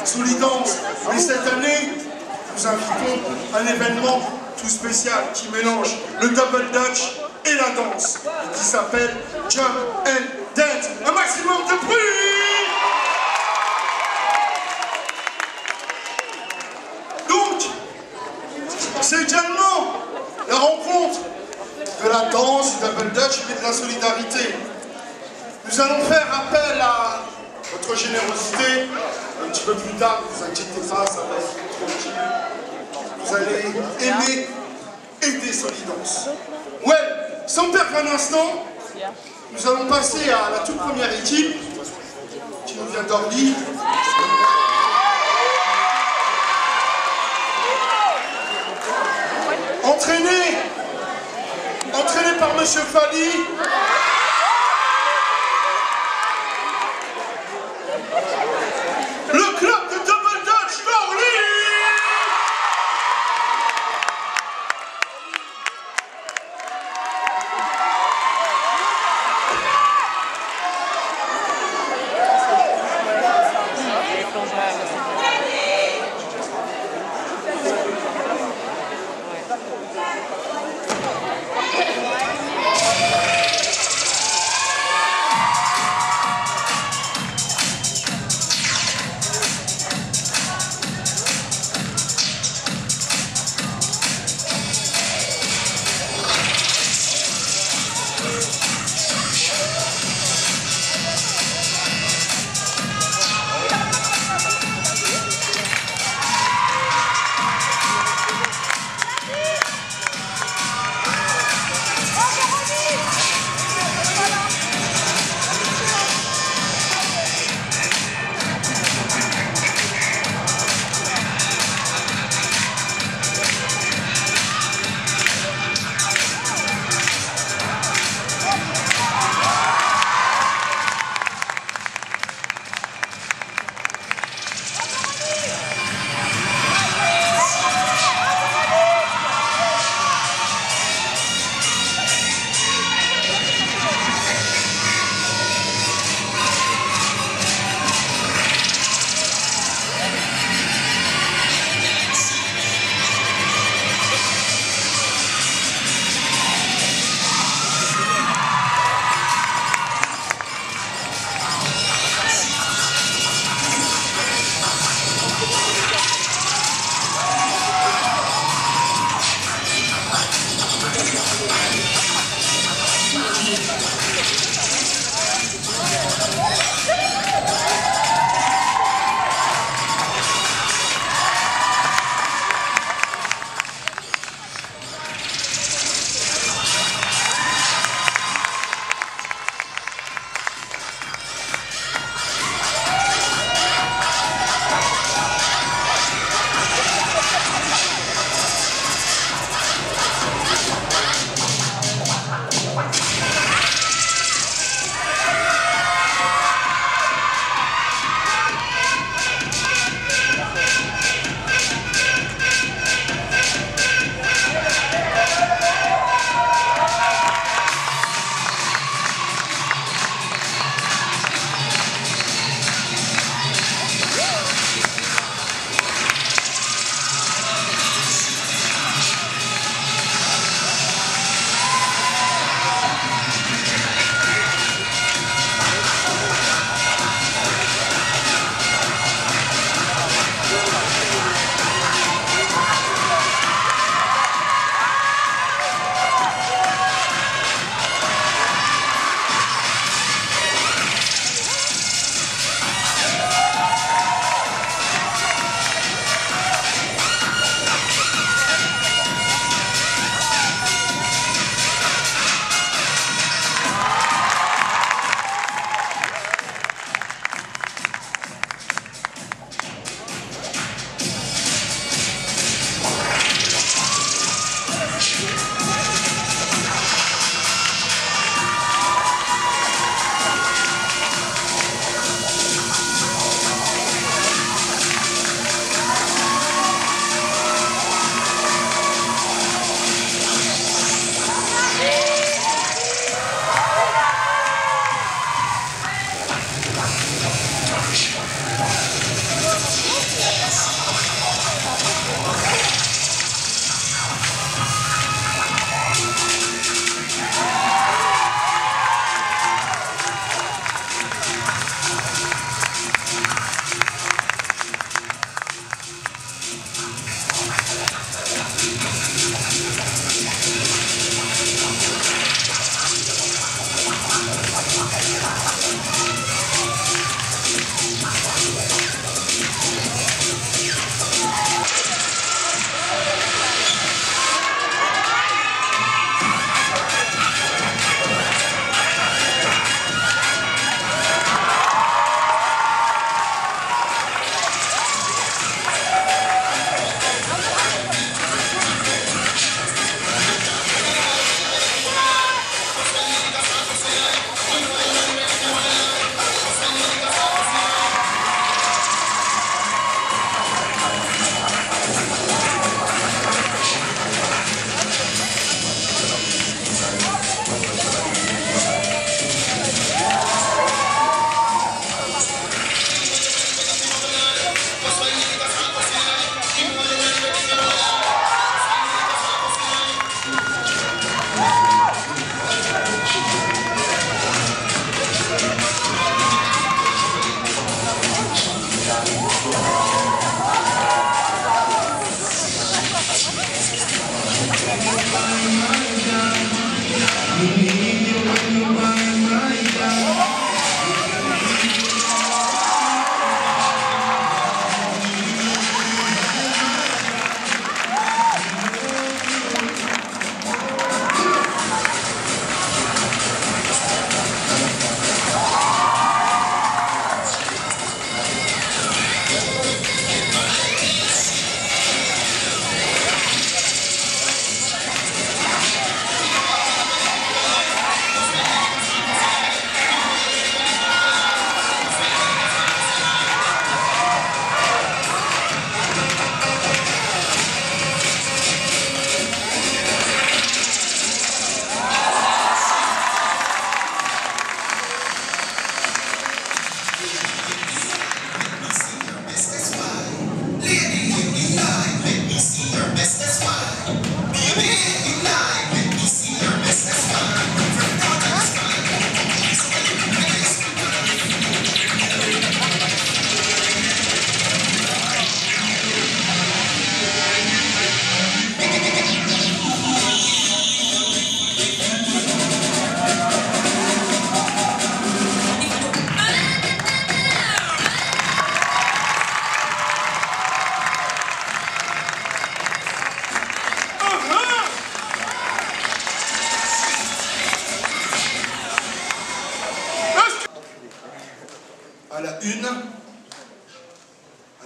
Solidance. Mais cette année, nous invitons un événement tout spécial qui mélange le double dutch et la danse, qui s'appelle Jump and Dance. Un maximum de bruit! Donc, c'est également la rencontre de la danse, du double dutch et de la solidarité. Nous allons faire appel à votre générosité. Un petit peu plus tard, ne vous inquiétez pas, ça va être tranquille. Vous allez aimer aider Solidance. Ouais, sans perdre un instant, nous allons passer à la toute première équipe qui nous vient d'Orly. Entraîné par Monsieur Fali. Le club de double dutch d'Orly.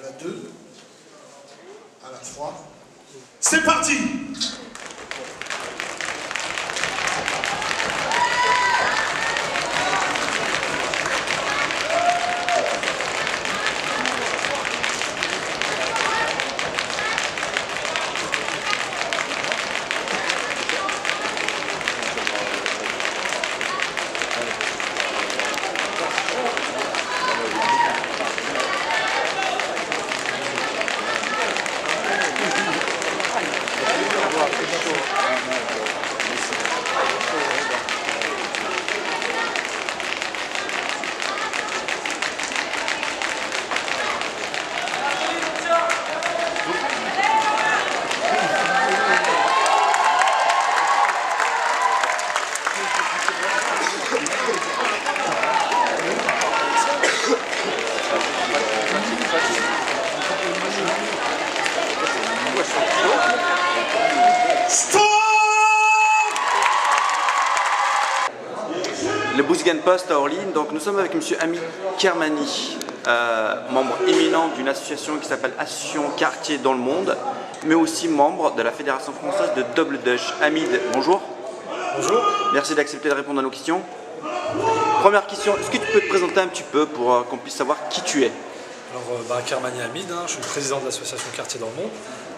À la 2, à la 3. C'est parti! Le Bousguin Post à Orly. Donc nous sommes avec M. Hamid Kermani, membre éminent d'une association qui s'appelle Association Quartier dans le Monde, mais aussi membre de la Fédération française de Double Dutch. Hamid, bonjour. Bonjour. Merci d'accepter de répondre à nos questions. Première question, est-ce que tu peux te présenter un petit peu pour qu'on puisse savoir qui tu es? Alors, Kermani Hamid, je suis le président de l'association Quartier dans le Monde,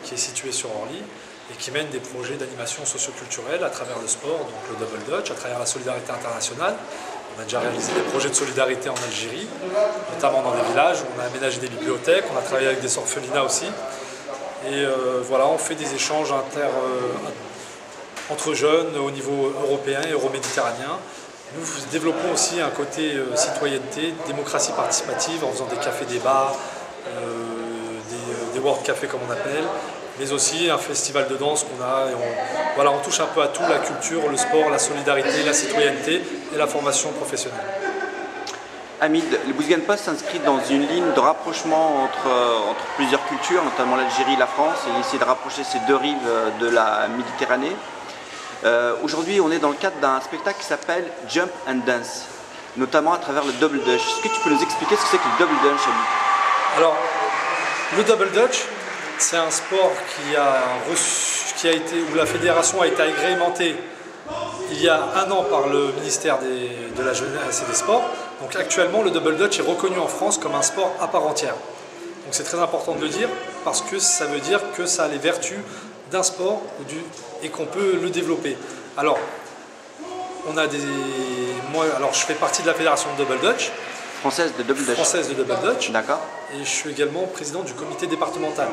qui est située sur Orly et qui mène des projets d'animation socio-culturelle à travers le sport, donc le Double Dutch, à travers la solidarité internationale. On a déjà réalisé des projets de solidarité en Algérie, notamment dans des villages où on a aménagé des bibliothèques, on a travaillé avec des orphelinats aussi. Et voilà, on fait des échanges entre jeunes au niveau européen et euro-méditerranéen. Nous développons aussi un côté citoyenneté, démocratie participative en faisant des cafés-débats, des world cafés comme on appelle, mais aussi un festival de danse qu'on a. Et voilà, on touche un peu à tout, la culture, le sport, la solidarité, la citoyenneté et la formation professionnelle. Hamid, le Bousguin Post s'inscrit dans une ligne de rapprochement entre plusieurs cultures, notamment l'Algérie et la France, et essayer de rapprocher ces deux rives de la Méditerranée. Aujourd'hui, on est dans le cadre d'un spectacle qui s'appelle Jump and Dance, notamment à travers le Double Dutch. Est-ce que tu peux nous expliquer ce que c'est que le Double Dutch, Hamid? Alors, le Double Dutch, c'est un sport où la fédération a été agrémentée il y a un an par le ministère de la Jeunesse et des Sports. Donc actuellement, le Double Dutch est reconnu en France comme un sport à part entière. Donc c'est très important de le dire parce que ça veut dire que ça a les vertus d'un sport et qu'on peut le développer. Alors, alors je fais partie de la fédération de Double Dutch. Française de Double Dutch. Française de Double Dutch. D'accord. Et je suis également président du comité départemental.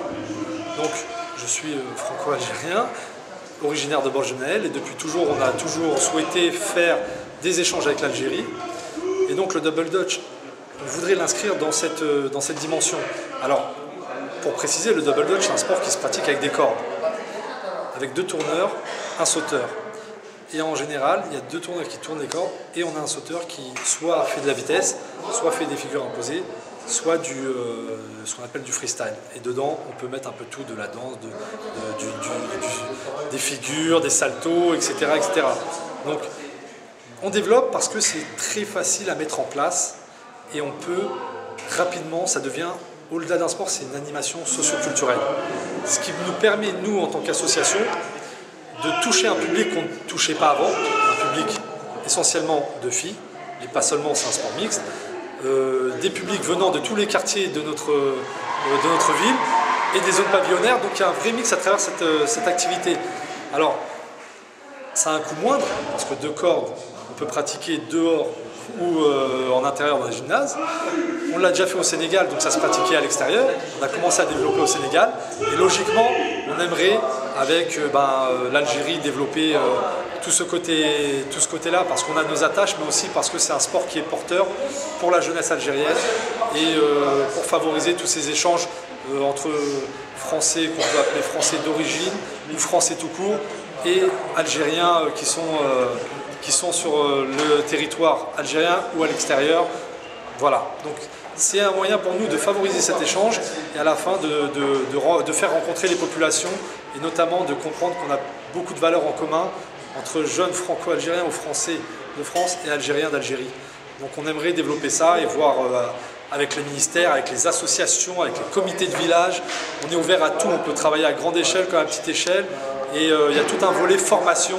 Donc, je suis franco-algérien, originaire de Borgenel, et depuis toujours, on a toujours souhaité faire des échanges avec l'Algérie. Et donc, le Double Dutch, on voudrait l'inscrire dans cette dimension. Alors, pour préciser, le Double Dutch, c'est un sport qui se pratique avec des cordes, avec 2 tourneurs, un sauteur. Et en général, il y a 2 tourneurs qui tournent les cordes et on a un sauteur qui soit fait de la vitesse, soit fait des figures imposées, soit ce qu'on appelle du freestyle. Et dedans, on peut mettre un peu tout, de la danse, des figures, des saltos, etc., etc. Donc, on développe parce que c'est très facile à mettre en place et on peut rapidement, ça devient, au-delà d'un sport, c'est une animation socio-culturelle. Ce qui nous permet, nous, en tant qu'association, de toucher un public qu'on ne touchait pas avant, un public essentiellement de filles, et pas seulement, c'est un sport mixte, des publics venant de tous les quartiers de notre ville et des zones pavillonnaires, donc il y a un vrai mix à travers cette activité. Alors, ça a un coût moindre, parce que 2 cordes, on peut pratiquer dehors ou en intérieur dans les gymnases. On l'a déjà fait au Sénégal, donc ça se pratiquait à l'extérieur. On a commencé à développer au Sénégal, et logiquement, on aimerait, avec l'Algérie, développer tout ce côté-là, parce qu'on a nos attaches, mais aussi parce que c'est un sport qui est porteur pour la jeunesse algérienne, et pour favoriser tous ces échanges entre Français, qu'on peut appeler Français d'origine, ou Français tout court, et Algériens qui sont sur le territoire algérien ou à l'extérieur. Voilà, donc c'est un moyen pour nous de favoriser cet échange et à la fin de faire rencontrer les populations et notamment de comprendre qu'on a beaucoup de valeurs en commun entre jeunes franco-algériens ou français de France et algériens d'Algérie. Donc on aimerait développer ça et voir avec le ministère, avec les associations, avec les comités de village. On est ouvert à tout, on peut travailler à grande échelle comme à petite échelle. Et il y a tout un volet formation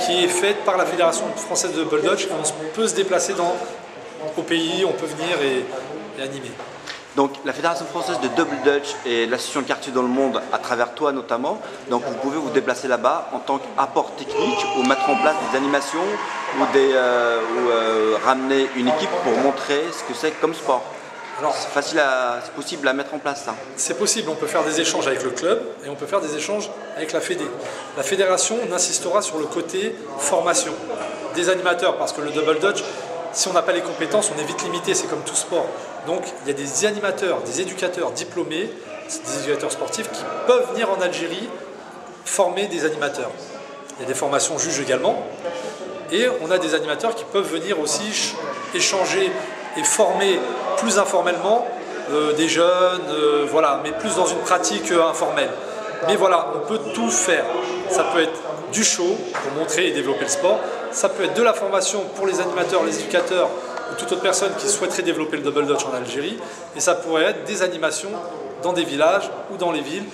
qui est fait par la Fédération française de Double Dutch. Et on peut se déplacer au pays, on peut venir et animer. Donc la Fédération française de Double Dutch et l'association Quartier dans le monde, à travers toi notamment, donc vous pouvez vous déplacer là-bas en tant qu'apport technique ou mettre en place des animations ou ramener une équipe pour montrer ce que c'est comme sport. Alors, c'est possible à mettre en place ça. C'est possible, on peut faire des échanges avec le club et on peut faire des échanges avec la Fédé. La fédération, on insistera sur le côté formation des animateurs parce que le Double Dutch, si on n'a pas les compétences, on est vite limité, c'est comme tout sport. Donc il y a des animateurs, des éducateurs diplômés, des éducateurs sportifs qui peuvent venir en Algérie former des animateurs. Il y a des formations juges également. Et on a des animateurs qui peuvent venir aussi échanger et former plus informellement des jeunes, voilà, mais plus dans une pratique informelle. Mais voilà, on peut tout faire. Ça peut être du show pour montrer et développer le sport. Ça peut être de la formation pour les animateurs, les éducateurs ou toute autre personne qui souhaiterait développer le Double Dutch en Algérie. Et ça pourrait être des animations dans des villages ou dans les villes,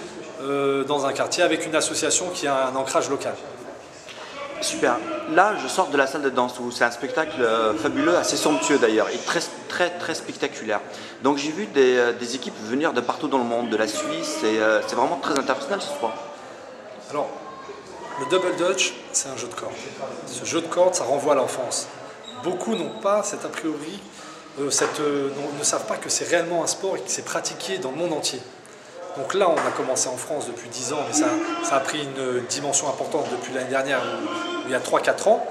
dans un quartier avec une association qui a un ancrage local. Super. Là, je sors de la salle de danse où c'est un spectacle fabuleux, assez somptueux d'ailleurs, et très spectaculaire. Donc j'ai vu des équipes venir de partout dans le monde, de la Suisse, et c'est vraiment très international ce sport. Alors, le Double Dutch, c'est un jeu de cordes. Ce jeu de cordes, ça renvoie à l'enfance. Beaucoup n'ont pas cet a priori, ne savent pas que c'est réellement un sport et que c'est pratiqué dans le monde entier. Donc là, on a commencé en France depuis 10 ans, mais ça a pris une dimension importante depuis l'année dernière, il y a 3-4 ans.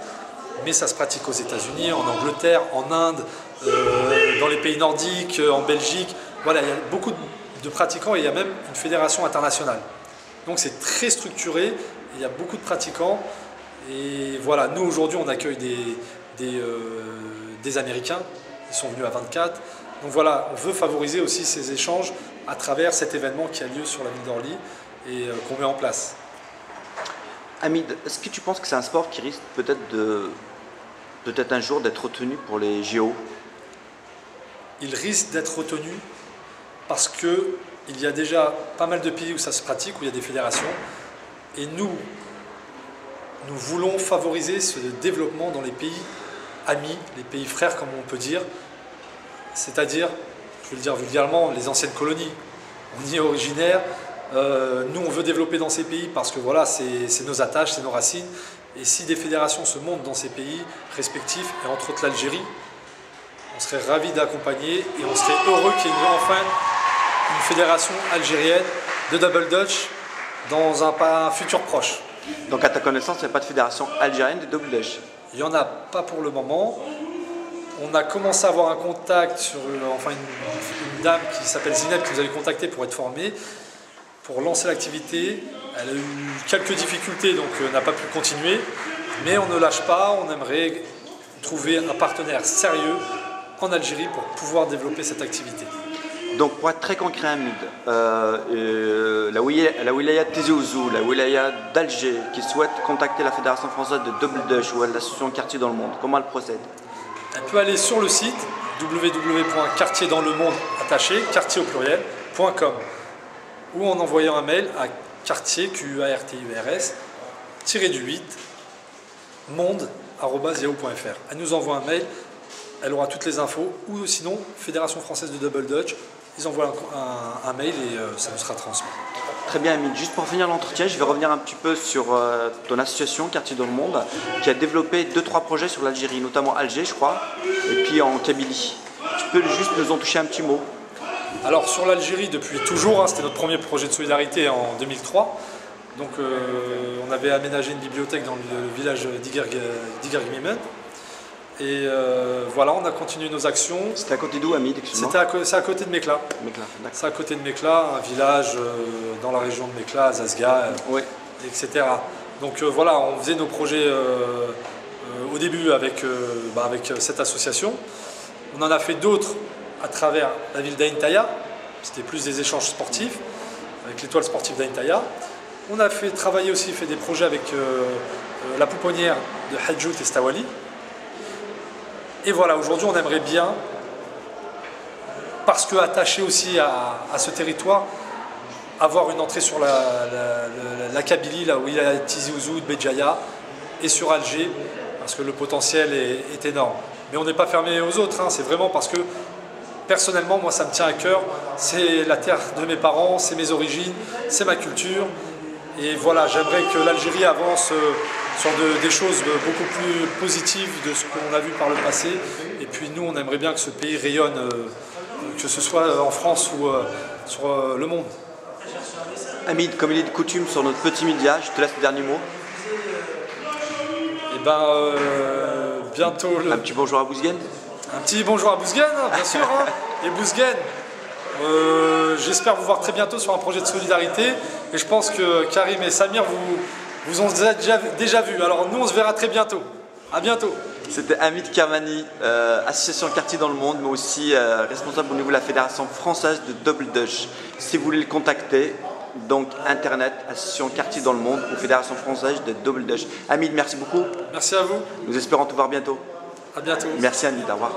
Mais ça se pratique aux États-Unis, en Angleterre, en Inde, dans les pays nordiques, en Belgique. Voilà, il y a beaucoup de pratiquants et il y a même une fédération internationale. Donc c'est très structuré, il y a beaucoup de pratiquants. Et voilà, nous aujourd'hui, on accueille des Américains, ils sont venus à 24. Donc voilà, on veut favoriser aussi ces échanges à travers cet événement qui a lieu sur la ville d'Orly et qu'on met en place. Hamid, est-ce que tu penses que c'est un sport qui risque peut-être un jour d'être retenu pour les JO? Il risque d'être retenu parce qu'il y a déjà pas mal de pays où ça se pratique, où il y a des fédérations. Et nous voulons favoriser ce développement dans les pays amis, les pays frères comme on peut dire. C'est-à-dire, je vais le dire vulgairement, les anciennes colonies. On y est originaire. Nous, on veut développer dans ces pays parce que voilà, c'est nos attaches, c'est nos racines. Et si des fédérations se montent dans ces pays respectifs, et entre autres l'Algérie, on serait ravis d'accompagner et on serait heureux qu'il y ait enfin une fédération algérienne de Double Dutch dans un futur proche. Donc à ta connaissance, il n'y a pas de fédération algérienne de Double Dutch? Il n'y en a pas pour le moment. On a commencé à avoir un contact sur une dame qui s'appelle Zineb qui nous avait contacté pour être formée, pour lancer l'activité. Elle a eu quelques difficultés, donc n'a pas pu continuer. Mais on ne lâche pas, on aimerait trouver un partenaire sérieux en Algérie pour pouvoir développer cette activité. Donc pour être très concret, Hamid, la wilaya de Tizi Ouzou, la wilaya d'Alger, qui souhaite contacter la Fédération française de Double Dutch ou l'association Quartier dans le monde, comment elle procède? Elle peut aller sur le site www.quartierdanslemonde.com ou en envoyant un mail à quartier, QUARTIERS, -8, monde@yahoo.fr. Elle nous envoie un mail, elle aura toutes les infos, ou sinon, Fédération française de Double Dutch, ils envoient un mail et ça nous sera transmis. Très bien, Hamid. Juste pour finir l'entretien, je vais revenir un petit peu sur ton association Quartier dans le monde, qui a développé 2-3 projets sur l'Algérie, notamment Alger, je crois, et puis en Kabylie. Tu peux juste nous en toucher un petit mot? Alors sur l'Algérie, depuis toujours, c'était notre premier projet de solidarité en 2003. Donc on avait aménagé une bibliothèque dans le village d'Igergmimen. Et voilà, on a continué nos actions. C'était à côté d'où, Hamid? C'est à côté de Mekla. C'est à côté de Mekla, un village dans la région de Mekla, Zazga, oui, etc. Donc voilà, on faisait nos projets au début avec cette association. On en a fait d'autres à travers la ville d'Aïn-Taïa. C'était plus des échanges sportifs avec l'étoile sportive d'Aïn-Taïa. On a travaillé aussi, fait des projets avec la pouponnière de Hadjout et Stawali. Et voilà, aujourd'hui on aimerait bien parce que attaché aussi à ce territoire, avoir une entrée sur la Kabylie, là où il y a Tizi Ouzou, Béjaïa, et sur Alger, parce que le potentiel est énorme. Mais on n'est pas fermé aux autres, hein, c'est vraiment parce que personnellement, moi ça me tient à cœur, c'est la terre de mes parents, c'est mes origines, c'est ma culture. Et voilà, j'aimerais que l'Algérie avance sur des choses beaucoup plus positives de ce qu'on a vu par le passé. Et puis nous, on aimerait bien que ce pays rayonne, que ce soit en France ou sur le monde. Hamid, comme il est de coutume sur notre petit média, je te laisse le dernier mot. Et ben, bientôt... Un petit bonjour à Bouzguene. Un petit bonjour à Bouzguene, hein, bien sûr. Hein. Et Bouzguene, j'espère vous voir très bientôt sur un projet de solidarité. Et je pense que Karim et Samir vous ont déjà vu. Alors nous, on se verra très bientôt. À bientôt. C'était Hamid Kermani, association Quartier dans le Monde, mais aussi responsable au niveau de la Fédération française de Double Dutch. Si vous voulez le contacter, donc internet, association Quartier dans le Monde ou Fédération française de Double Dutch. Hamid, merci beaucoup. Merci à vous. Nous espérons te voir bientôt. À bientôt. Merci Hamid, au revoir.